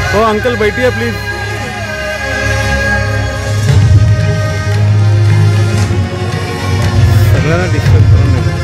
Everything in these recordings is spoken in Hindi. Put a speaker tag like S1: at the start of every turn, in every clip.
S1: ओ अंकल बैठिए प्लीज। डिस्टर्ब करो नहीं।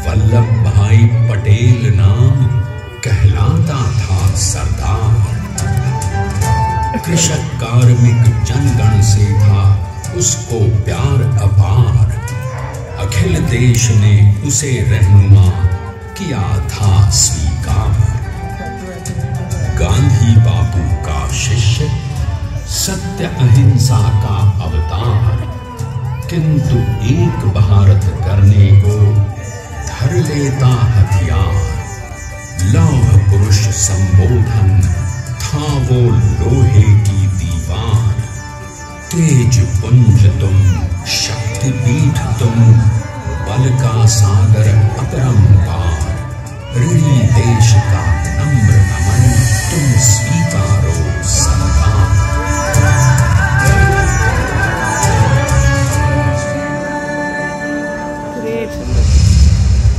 S2: वल्लभ भाई पटेल नाम कहलाता था सरदार। कृषक कार्मिक जनगण से था उसको प्यार अपार। अखिल देश ने उसे रहनुमा किया था स्वीकार। गांधी बापू का शिष्य, सत्य अहिंसा का अवतार, किंतु एक भारत करने को धर लेता हथियार। लौह पुरुष संबोधन था वो लोहे की दीवार। तेज पुंज तुम, शक्ति पीठ तुम, बल का सागर अपरंपार। ऋणी देश का नम्र नमन तुम स्वीकारो सरदार।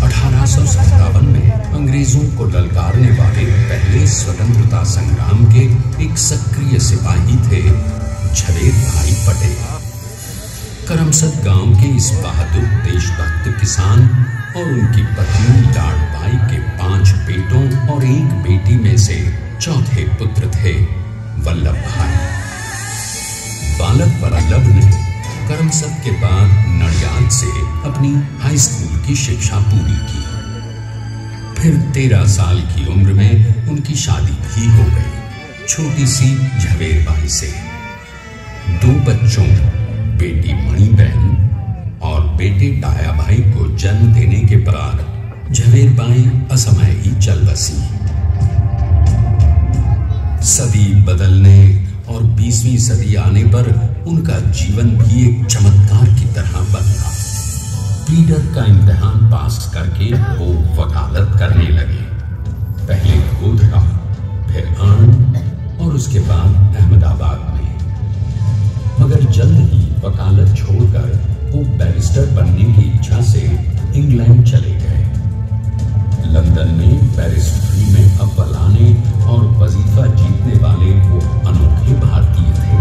S2: 1857 में अंग्रेजों को ललकारने वाले पहले स्वतंत्रता संग्राम के एक सक्रिय सिपाही थे झवेर भाई पटेल। करमसद गांव के इस बहादुर देशभक्त किसान और उनकी पत्नी लाडबाई के 5 बेटों और 1 बेटी में से चौथे पुत्र थे वल्लभ भाई। बालक वल्लभ ने करमसद के बाद नडियाद से अपनी हाई स्कूल की शिक्षा पूरी की। फिर 13 साल की उम्र में उनकी शादी भी हो गई छोटी सी झवेर बाई से। 2 बच्चों, बेटी मणि बहन और बेटे डाया भाई को जन्म देने के बाद झवेर बाई असमय ही चल बसी। सदी बदलने और 20वीं सदी आने पर उनका जीवन भी एक चमत्कार की तरह बदला। पीटर का इम्तिहान पास करके वो वकालत करने लगे। पहले गोधरा, फिर आणंद और उसके बाद अहमदाबाद में। मगर जल्द ही वकालत छोड़कर वो बैरिस्टर बनने की इच्छा से इंग्लैंड चले गए। लंदन में बैरिस्टरी में अव्वल आने और वजीफा जीतने वाले वो अनोखे भारतीय थे।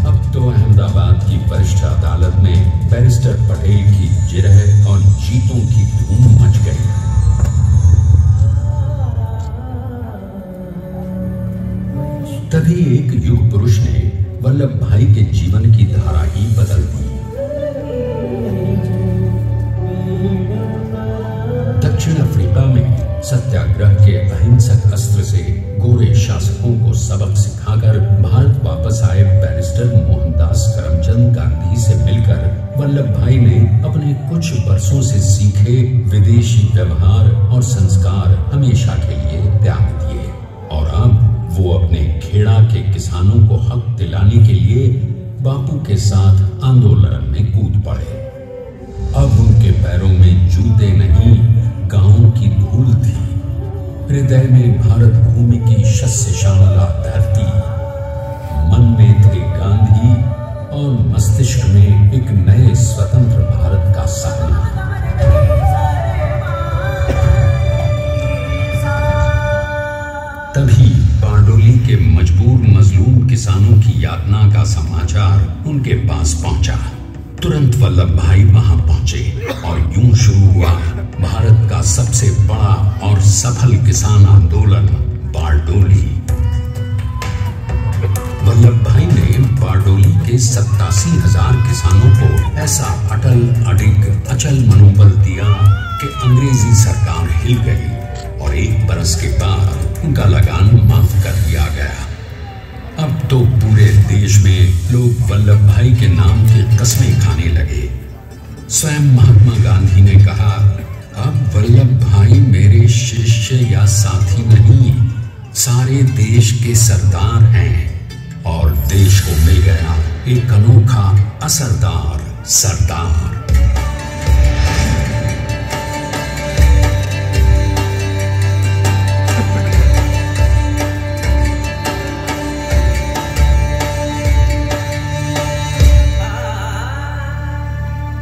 S2: अब तो अहमदाबाद की वरिष्ठ अदालत में बैरिस्टर पटेल की जिरह और जीतों की धूम मच गई। वल्लभ भाई के जीवन की धारा ही बदल दी। दक्षिण अफ्रीका में सत्याग्रह के अहिंसक अस्त्र से गोरे शासकों को सबक सिखाकर भारत वापस आए बैरिस्टर मोहनदास करमचंद गांधी से मिलकर वल्लभ भाई ने अपने कुछ वर्षों से सीखे विदेशी व्यवहार और संस्कार हमेशा के लिए त्याग दिए और अब वो अपने खेड़ा के किसानों को हक दिलाने के लिए बापू के साथ आंदोलन में कूद पड़े। अब उनके पैरों में जूते नहीं, गांव की धूल थी। हृदय में भारत भूमि की शस्य श्यामला धरती, मन में थे गांधी और मस्तिष्क में एक नए स्वतंत्र भारत का सपना। तभी बारडोली के मजबूर मजलूम किसानों की यातना का समाचार उनके पास पहुंचा। तुरंत वल्लभ भाई वहां पहुंचे और यूं शुरू हुआ भारत का सबसे बड़ा और सफल किसान आंदोलन बारडोली। वल्लभ भाई ने बारडोली के 87,000 किसानों को ऐसा अटल अडिग अचल मनोबल दिया कि अंग्रेजी सरकार हिल गई और 1 बरस के बाद उनका लगान माफ कर दिया गया। अब तो पूरे देश में लोग वल्लभ भाई के नाम की कस्में खाने लगे। स्वयं महात्मा गांधी ने कहा, अब वल्लभ भाई मेरे शिष्य या साथी नहीं, सारे देश के सरदार हैं और देश को मिल गया एक अनोखा असरदार सरदार।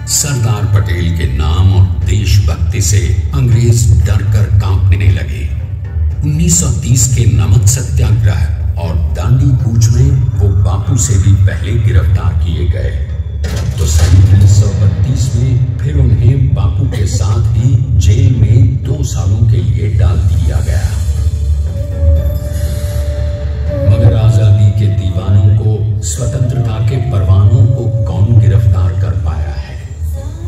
S2: सरदार पटेल के नाम और देशभक्ति से अंग्रेज डर कर कांपने लगे। 1930 के नमक सत्याग्रह और दांडी कूच में वो बापू से भी पहले गिरफ्तार किए गए। तो सन 1932 में फिर उन्हें बापू के साथ ही जेल में 2 सालों के लिए डाल दिया गया। मगर आजादी के दीवानों को, स्वतंत्रता के परवानों को कौन गिरफ्तार कर पाया है?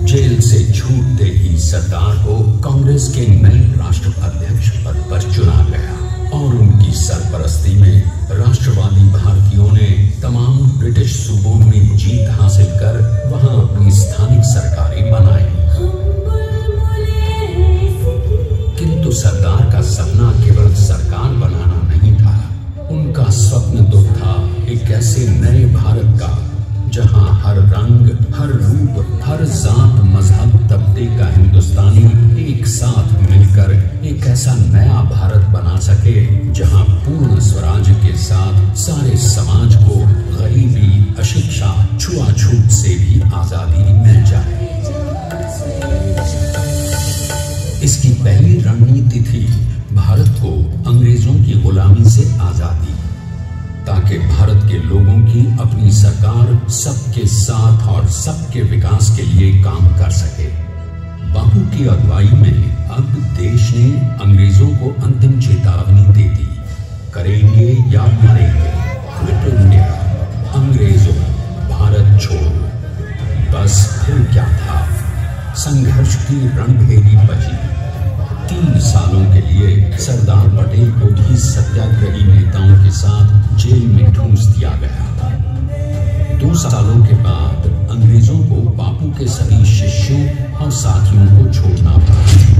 S2: जेल से छूटते ही सरदार को कांग्रेस के नए राष्ट्राध्यक्ष पद पर चुना गया और उनकी सरपरस्ती में राष्ट्रवादी भारतीयों ने तमाम ब्रिटिश सूबों में जीत हासिल कर वहां अपनी स्थानिक सरकारें बनाई। किंतु सरदार का सपना केवल सरकार बनाना नहीं था। उनका स्वप्न तो था एक ऐसे नए भारत का जहां हर रंग, हर रूप, हर जात, मजहब, तबके का हिंदुस्तानी एक साथ मिलकर एक ऐसा नया भारत बना सके जहां पूर्ण स्वराज के साथ सारे समाज को गरीबी, अशिक्षा, छुआछूत से भी आजादी मिल जाए। इसकी पहली रणनीति थी भारत को अंग्रेजों की गुलामी से आजादी, ताकि भारत के लोगों की अपनी सरकार सबके साथ और सबके विकास के लिए काम कर सके। बापू की अगुवाई में अब देश ने अंग्रेजों को अंतिम चेतावनी दे दी, करेंगे या मरेंगे, क्विट इंडिया, अंग्रेजों भारत छोड़ो। बस फिर क्या था, संघर्ष की रणभेरी बची। 3 सालों के लिए सरदार पटेल को भी सत्याग्रही नेताओं के साथ जेल में ठूंस दिया गया। 2 सालों के बाद अंग्रेजों को बापू के सभी शिष्यों और साथियों को छोड़ना पड़ा।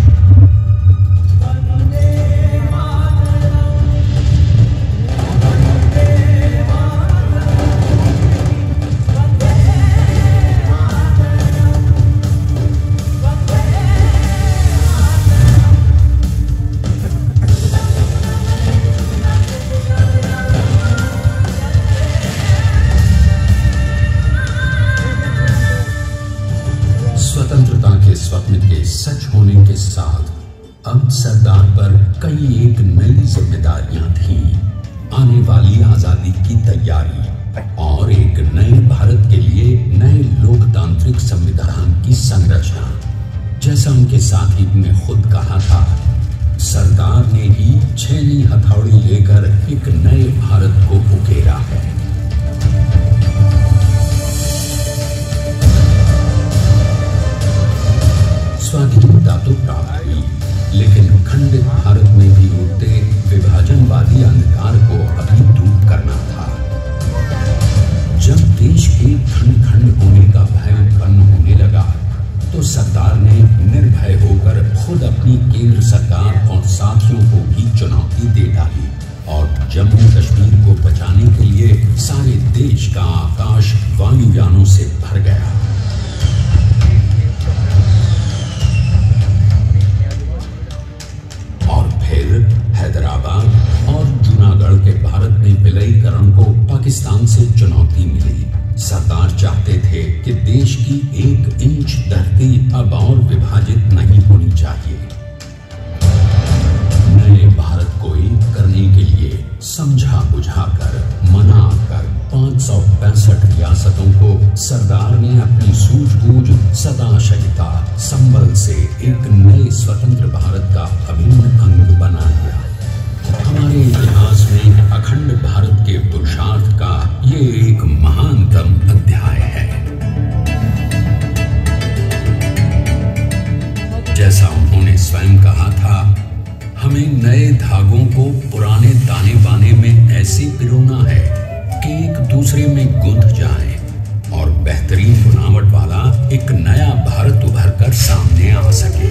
S2: स्वतंत्रता के स्वप्न के सच होने के साथ अब सरदार पर कई एक नई जिम्मेदारियां थीं। आने वाली आजादी की तैयारी और एक नए भारत के लिए नए लोकतांत्रिक संविधान की संरचना। जैसा उनके साथी ने खुद कहा था, सरदार ने ही छेनी हथौड़ी लेकर एक नए भारत को उकेरा है। तो सरदार ने निर्भय होकर खुद अपनी केंद्र सरकार और साथियों को भी चुनौती दे डाली और जम्मू कश्मीर को बचाने के लिए सारे देश का आकाश वायुयानों से भर गया। और फिर हैदराबाद और जूनागढ़ के भारत में विलयीकरण को पाकिस्तान से चुनौती मिली। सरदार चाहते थे कि देश की 1 इंच धरती अब और विभाजित नहीं होनी चाहिए। नए भारत को एक करने के लिए समझा बुझाकर मनाकर 565 रियासतों को सरदार ने अपनी सूझबूझ सदाशयिता संबल से एक नए स्वतंत्र भारत का अभिन्न अंग बना लिया। हमारे इतिहास में अखंड भारत के पुरुषार्थ का ये एक महानतम अध्याय है। जैसा उन्होंने स्वयं कहा था, हमें नए धागों को पुराने ताने बाने में ऐसे पिरोना है कि एक दूसरे में गुंथ जाएं और बेहतरीन बनावट वाला एक नया भारत उभर कर सामने आ सके।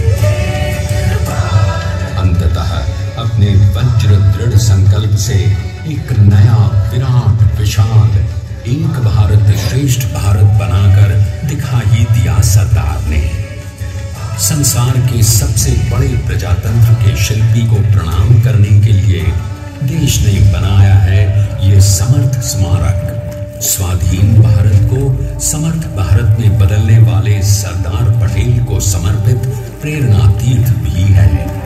S2: अंततः अपने वज्र दृढ़ संकल्प से एक नया विराट विशाल एक भारत श्रेष्ठ भारत बनाकर दिखा ही दिया सरदार ने। संसार के सबसे बड़े प्रजातंत्र के शिल्पी को प्रणाम करने के लिए देश ने बनाया है ये समर्थ स्मारक। स्वाधीन भारत को समर्थ भारत में बदलने वाले सरदार पटेल को समर्पित प्रेरणा तीर्थ भी है।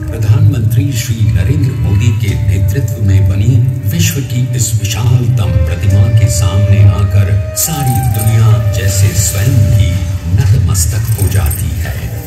S2: प्रधानमंत्री श्री नरेंद्र मोदी के नेतृत्व में बनी विश्व की इस विशालतम प्रतिमा के सामने आकर सारी दुनिया जैसे स्वयं भी नतमस्तक हो जाती है।